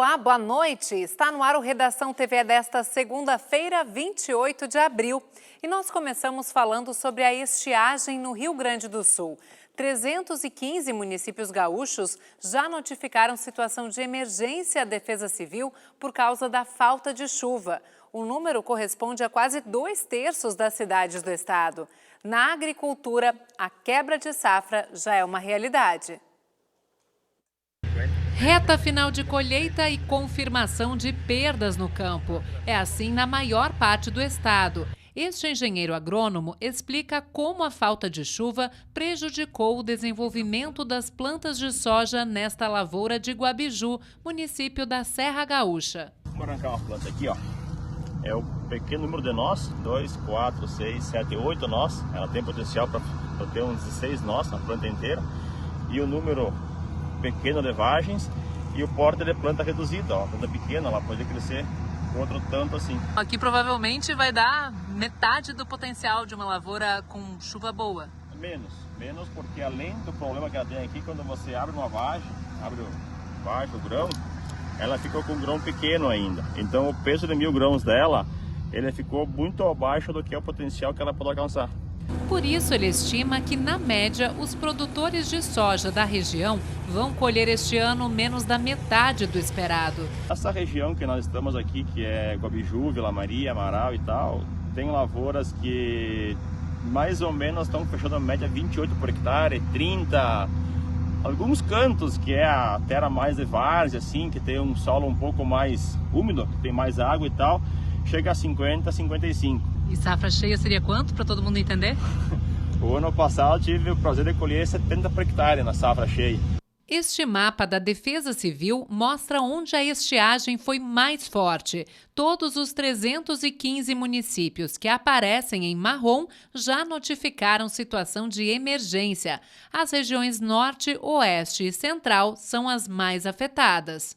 Olá, boa noite. Está no ar o Redação TV desta segunda-feira, 28 de abril. E nós começamos falando sobre a estiagem no Rio Grande do Sul. 315 municípios gaúchos já notificaram situação de emergência à Defesa Civil por causa da falta de chuva. O número corresponde a quase 2/3 das cidades do estado. Na agricultura, a quebra de safra já é uma realidade. Reta final de colheita e confirmação de perdas no campo. É assim na maior parte do estado. Este engenheiro agrônomo explica como a falta de chuva prejudicou o desenvolvimento das plantas de soja nesta lavoura de Guabiju, município da Serra Gaúcha. Vamos arrancar uma planta aqui, ó. É o pequeno número de nós, 2, 4, 6, 7, 8 nós. Ela tem potencial para ter uns 16 nós na planta inteira. E o número pequeno de vagens e o porte de planta reduzida, ó. A planta pequena, ela pode crescer outro tanto assim. Aqui provavelmente vai dar metade do potencial de uma lavoura com chuva boa. Menos porque além do problema que ela tem aqui, quando você abre uma vagem, o grão, ela ficou com um grão pequeno ainda. Então o peso de 1000 grãos dela, ele ficou muito abaixo do que é o potencial que ela pode alcançar. Por isso, ele estima que, na média, os produtores de soja da região vão colher este ano menos da metade do esperado. Essa região que nós estamos aqui, que é Guabiju, Vila Maria, Amaral e tal, tem lavouras que mais ou menos estão fechando a média 28 por hectare, 30. Alguns cantos, que é a terra mais de várzea, assim, que tem um solo um pouco mais úmido, que tem mais água e tal, chega a 50, 55. E safra cheia seria quanto, para todo mundo entender? O ano passado eu tive o prazer de colher 70 por hectare na safra cheia. Este mapa da Defesa Civil mostra onde a estiagem foi mais forte. Todos os 315 municípios que aparecem em marrom já notificaram situação de emergência. As regiões Norte, Oeste e Central são as mais afetadas.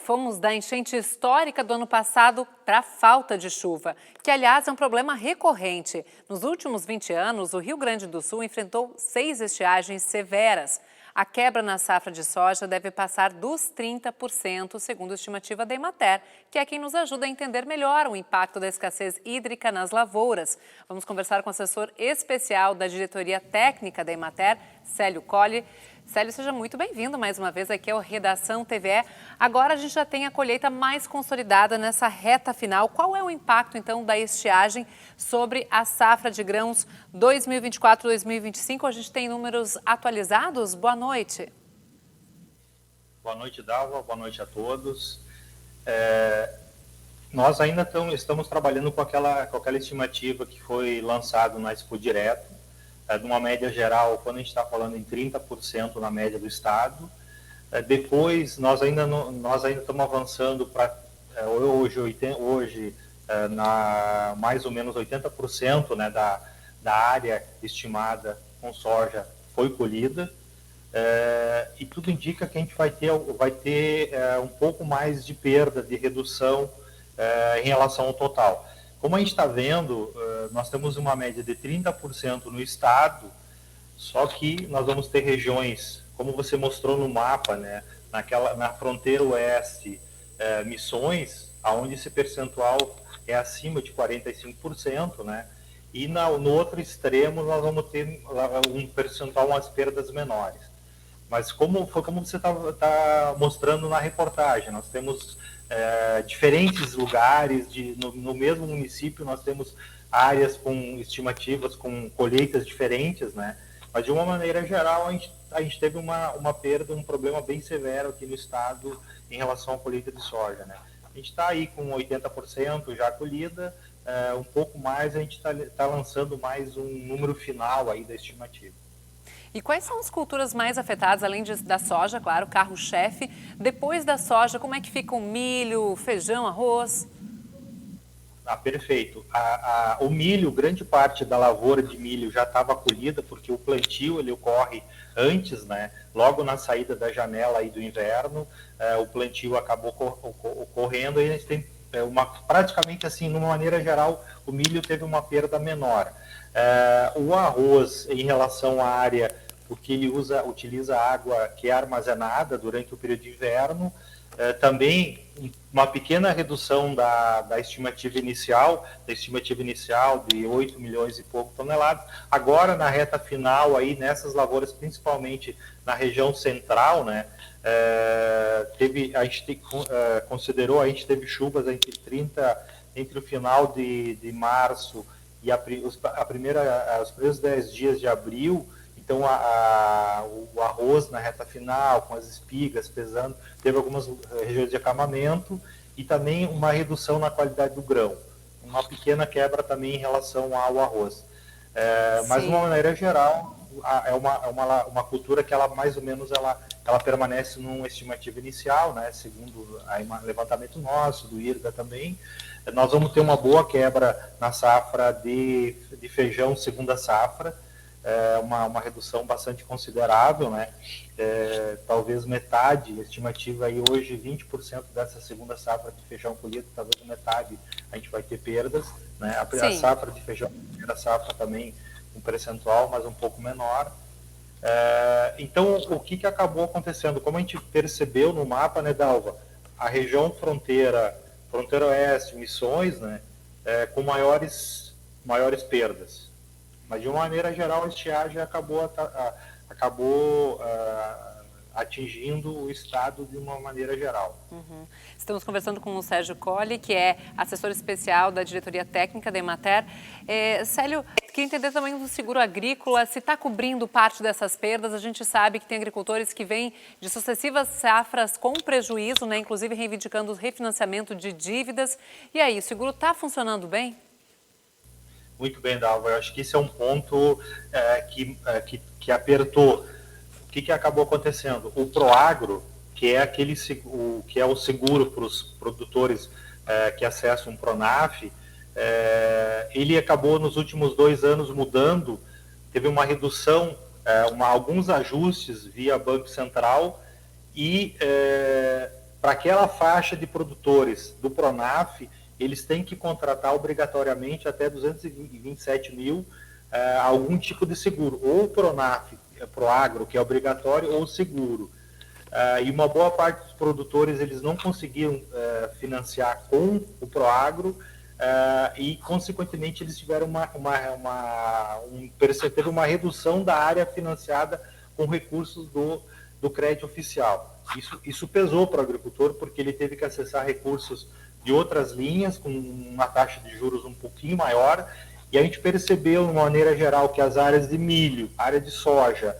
Fomos da enchente histórica do ano passado para a falta de chuva, que, aliás, é um problema recorrente. Nos últimos 20 anos, o Rio Grande do Sul enfrentou 6 estiagens severas. A quebra na safra de soja deve passar dos 30%, segundo a estimativa da Emater, que é quem nos ajuda a entender melhor o impacto da escassez hídrica nas lavouras. Vamos conversar com o assessor especial da diretoria técnica da Emater, Célio Colli. Célio, seja muito bem-vindo mais uma vez aqui ao Redação TVE. Agora a gente já tem a colheita mais consolidada nessa reta final. Qual é o impacto, então, da estiagem sobre a safra de grãos 2024-2025? A gente tem números atualizados? Boa noite. Boa noite, Dalva. Boa noite a todos. Nós ainda estamos trabalhando com aquela estimativa que foi lançada na Expo Direto, de uma média geral, quando a gente está falando em 30% na média do estado. Depois, nós ainda estamos avançando para hoje na mais ou menos 80%, né, da área estimada com soja foi colhida. E tudo indica que a gente vai ter um pouco mais de perda, de redução em relação ao total. Como a gente está vendo, nós temos uma média de 30% no estado, só que nós vamos ter regiões, como você mostrou no mapa, né, na fronteira oeste, Missões, onde esse percentual é acima de 45%, né, e no outro extremo nós vamos ter um percentual, umas perdas menores. Mas como você está mostrando na reportagem, nós temos diferentes lugares, no mesmo município nós temos áreas com estimativas, com colheitas diferentes, né? Mas de uma maneira geral a gente teve uma perda, um problema bem severo aqui no estado em relação à colheita de soja, né? A gente está aí com 80% já colhida, um pouco mais, a gente está lançando mais um número final aí da estimativa. E quais são as culturas mais afetadas, além da soja, claro, carro-chefe? Depois da soja, como é que fica o milho, feijão, arroz? Perfeito. O milho, grande parte da lavoura de milho já estava colhida, porque o plantio ele ocorre antes, né? Logo na saída da janela aí do inverno, o plantio acabou ocorrendo e a gente tem praticamente assim, de uma maneira geral, o milho teve uma perda menor. O arroz, em relação à área, porque ele utiliza água que é armazenada durante o período de inverno, Também uma pequena redução da estimativa inicial de 8 milhões e pouco toneladas. Agora, na reta final, aí, nessas lavouras, principalmente na região central, né, a gente teve chuvas entre o final de março e os primeiros 10 dias de abril. Então, o arroz na reta final, com as espigas pesando, teve algumas regiões de acamamento e também uma redução na qualidade do grão. Uma pequena quebra também em relação ao arroz. Mas, de uma maneira geral, é uma cultura que ela, mais ou menos, ela permanece numa estimativa inicial, né, segundo o levantamento nosso, do IRGA também. Nós vamos ter uma boa quebra na safra de feijão, segunda safra, uma redução bastante considerável, né? Talvez metade, estimativa aí hoje 20% dessa segunda safra de feijão colhido, talvez metade a gente vai ter perdas, né? A safra de feijão, a primeira safra também um percentual, mas um pouco menor. Então, o que acabou acontecendo? Como a gente percebeu no mapa, né, Dalva, a região fronteira oeste, Missões, né, com maiores perdas. Mas, de uma maneira geral, a estiagem acabou atingindo o estado de uma maneira geral. Uhum. Estamos conversando com o Sérgio Colli, que é assessor especial da Diretoria Técnica da Emater. Célio, queria entender também do seguro agrícola, se está cobrindo parte dessas perdas. A gente sabe que tem agricultores que vêm de sucessivas safras com prejuízo, né, inclusive reivindicando o refinanciamento de dívidas. E aí, o seguro está funcionando bem? Muito bem, Dalva. Eu acho que esse é um ponto que apertou. O que acabou acontecendo? O Proagro, que é o seguro para os produtores que acessam o Pronaf, ele acabou nos últimos 2 anos mudando, teve uma redução, alguns ajustes via Banco Central e para aquela faixa de produtores do Pronaf, eles têm que contratar obrigatoriamente até 227 mil algum tipo de seguro, ou Pronaf, Proagro, que é obrigatório, ou seguro. E uma boa parte dos produtores eles não conseguiam financiar com o Proagro e, consequentemente, eles tiveram teve uma redução da área financiada com recursos do crédito oficial. Isso pesou para o agricultor, porque ele teve que acessar recursos de outras linhas, com uma taxa de juros um pouquinho maior, e a gente percebeu, de uma maneira geral, que as áreas de milho, área de soja,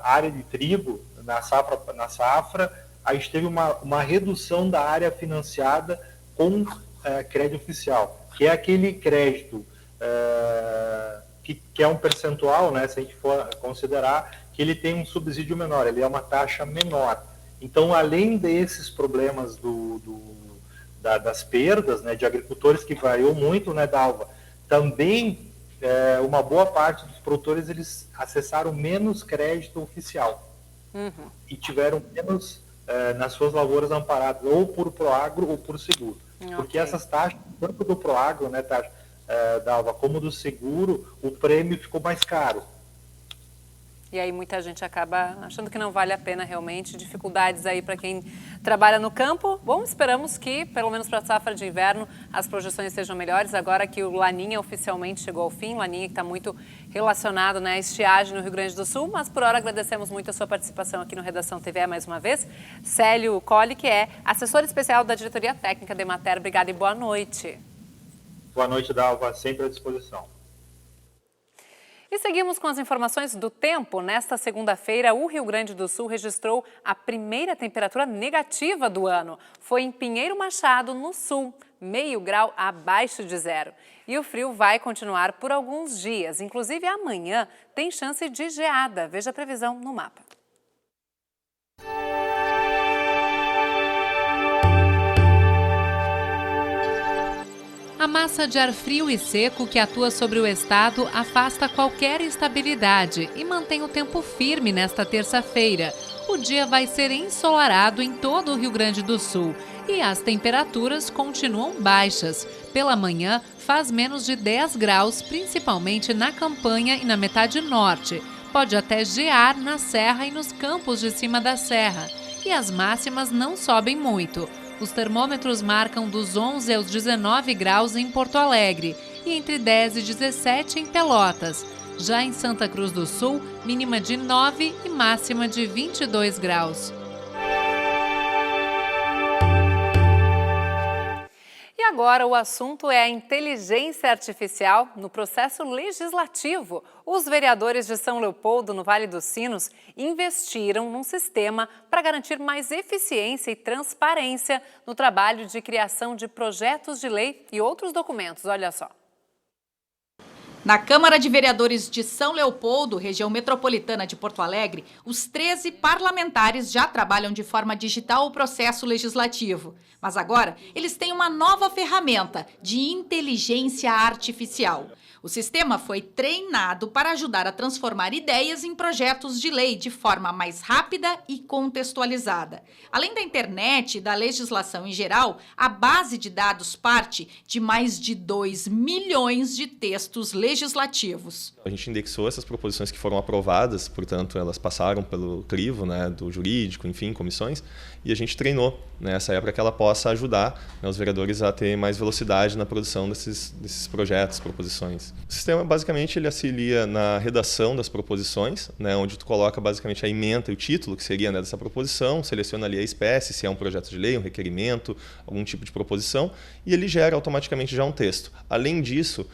área de trigo, na safra, a gente teve uma redução da área financiada com crédito oficial, que é aquele crédito que é um percentual, né, se a gente for considerar, que ele tem um subsídio menor, ele é uma taxa menor. Então, além desses problemas das perdas, né, de agricultores, que variou muito, né, Dalva, também uma boa parte dos produtores eles acessaram menos crédito oficial e tiveram menos nas suas lavouras amparadas, ou por Proagro ou por seguro. Porque essas taxas, tanto do Proagro, né, Dalva, como do seguro, o prêmio ficou mais caro. E aí muita gente acaba achando que não vale a pena realmente, dificuldades aí para quem trabalha no campo. Bom, esperamos que, pelo menos para a safra de inverno, as projeções sejam melhores. Agora que o Laninha oficialmente chegou ao fim, Laninha que está muito relacionado, né, à estiagem no Rio Grande do Sul. Mas por hora agradecemos muito a sua participação aqui no Redação TVE mais uma vez. Célio Colli, que é assessor especial da Diretoria Técnica da Emater. Obrigada e boa noite. Boa noite, Dalva, sempre à disposição. E seguimos com as informações do tempo. Nesta segunda-feira, o Rio Grande do Sul registrou a primeira temperatura negativa do ano. Foi em Pinheiro Machado, no sul, 0,5 grau abaixo de zero. E o frio vai continuar por alguns dias. Inclusive, amanhã tem chance de geada. Veja a previsão no mapa. A massa de ar frio e seco que atua sobre o estado afasta qualquer instabilidade e mantém o tempo firme nesta terça-feira. O dia vai ser ensolarado em todo o Rio Grande do Sul e as temperaturas continuam baixas. Pela manhã, faz menos de 10 graus, principalmente na campanha e na metade norte. Pode até gear na serra e nos campos de cima da serra. e as máximas não sobem muito. Os termômetros marcam dos 11 aos 19 graus em Porto Alegre e entre 10 e 17 em Pelotas. Já em Santa Cruz do Sul, mínima de 9 e máxima de 22 graus. E agora o assunto é a inteligência artificial no processo legislativo. Os vereadores de São Leopoldo, no Vale dos Sinos, investiram num sistema para garantir mais eficiência e transparência no trabalho de criação de projetos de lei e outros documentos. Olha só. Na Câmara de Vereadores de São Leopoldo, região metropolitana de Porto Alegre, os 13 parlamentares já trabalham de forma digital o processo legislativo. Mas agora, eles têm uma nova ferramenta de inteligência artificial. O sistema foi treinado para ajudar a transformar ideias em projetos de lei de forma mais rápida e contextualizada. Além da internet e da legislação em geral, a base de dados parte de mais de 2 milhões de textos legislativos. A gente indexou essas proposições que foram aprovadas, portanto, elas passaram pelo crivo, né, do jurídico, enfim, comissões, e a gente treinou nessa época que ela possa ajudar, né, os vereadores a ter mais velocidade na produção desses projetos, proposições. O sistema, basicamente, ele auxilia na redação das proposições, né, onde tu coloca, basicamente, a ementa e o título, que seria, né, dessa proposição, seleciona ali a espécie, se é um projeto de lei, um requerimento, algum tipo de proposição, e ele gera automaticamente já um texto. Além disso,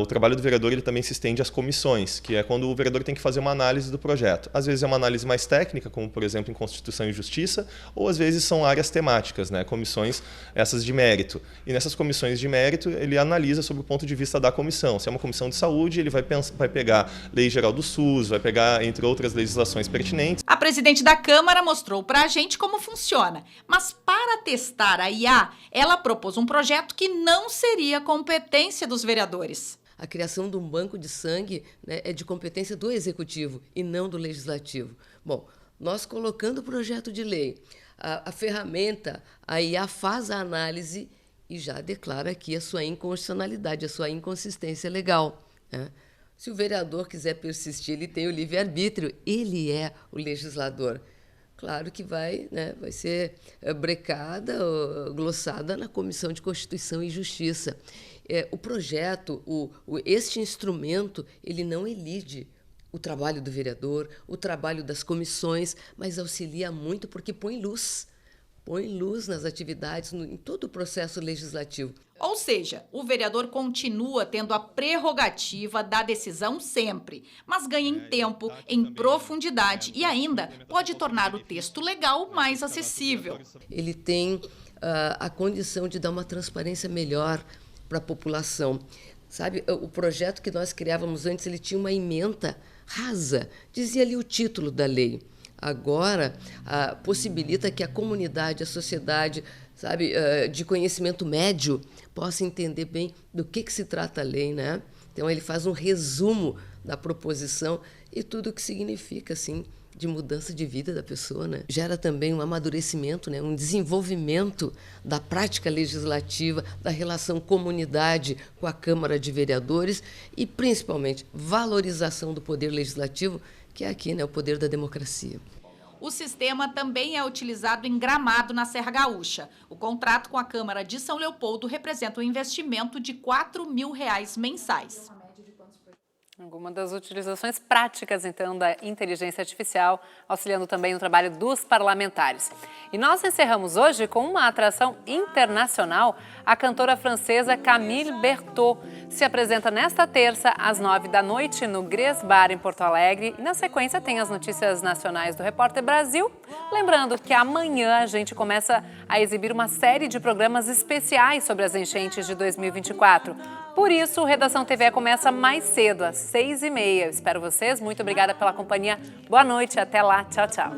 o trabalho do vereador ele também se estende às comissões, que é quando o vereador tem que fazer uma análise do projeto. Às vezes é uma análise mais técnica, como, por exemplo, em Constituição e Justiça, ou às vezes são áreas temáticas, né, comissões essas de mérito. E nessas comissões de mérito, ele analisa sobre o ponto de vista da comissão. Se é uma comissão de saúde, ele vai pegar Lei Geral do SUS, vai pegar, entre outras legislações pertinentes. A presidente da Câmara mostrou para a gente como funciona, mas para testar a IA, ela propôs um projeto que não seria competência dos vereadores. A criação de um banco de sangue, né, é de competência do Executivo e não do Legislativo. Bom, nós colocando o projeto de lei, a ferramenta, a IA faz a análise e já declara aqui a sua inconstitucionalidade, a sua inconsistência legal, né? Se o vereador quiser persistir, ele tem o livre-arbítrio, ele é o legislador. Claro que vai ser brecada ou glossada na Comissão de Constituição e Justiça. O projeto, este instrumento, ele não elide o trabalho do vereador, o trabalho das comissões, mas auxilia muito porque põe luz nas atividades, em todo o processo legislativo. Ou seja, o vereador continua tendo a prerrogativa da decisão sempre, mas ganha em tempo, em profundidade e ainda pode tornar o texto legal mais acessível. Ele tem a condição de dar uma transparência melhor para a população. Sabe, o projeto que nós criávamos antes, ele tinha uma ementa rasa, dizia ali o título da lei. Agora, possibilita que a comunidade, a sociedade, sabe, de conhecimento médio, possa entender bem do que se trata a lei, né? Então, ele faz um resumo da proposição e tudo o que significa, assim, de mudança de vida da pessoa, né? Gera também um amadurecimento, né? Um desenvolvimento da prática legislativa, da relação comunidade com a Câmara de Vereadores e, principalmente, valorização do poder legislativo, que é aqui, né, o poder da democracia. O sistema também é utilizado em Gramado, na Serra Gaúcha. O contrato com a Câmara de São Leopoldo representa um investimento de R$ 4.000 mensais. Alguma das utilizações práticas, então, da inteligência artificial, auxiliando também no trabalho dos parlamentares. E nós encerramos hoje com uma atração internacional. A cantora francesa Camille Berthaud se apresenta nesta terça, às 21h, no Gres Bar, em Porto Alegre. E na sequência tem as notícias nacionais do Repórter Brasil. Lembrando que amanhã a gente começa a exibir uma série de programas especiais sobre as enchentes de 2024. Por isso, o Redação TV começa mais cedo, às 6h30. Eu espero vocês. Muito obrigada pela companhia. Boa noite. Até lá. Tchau, tchau.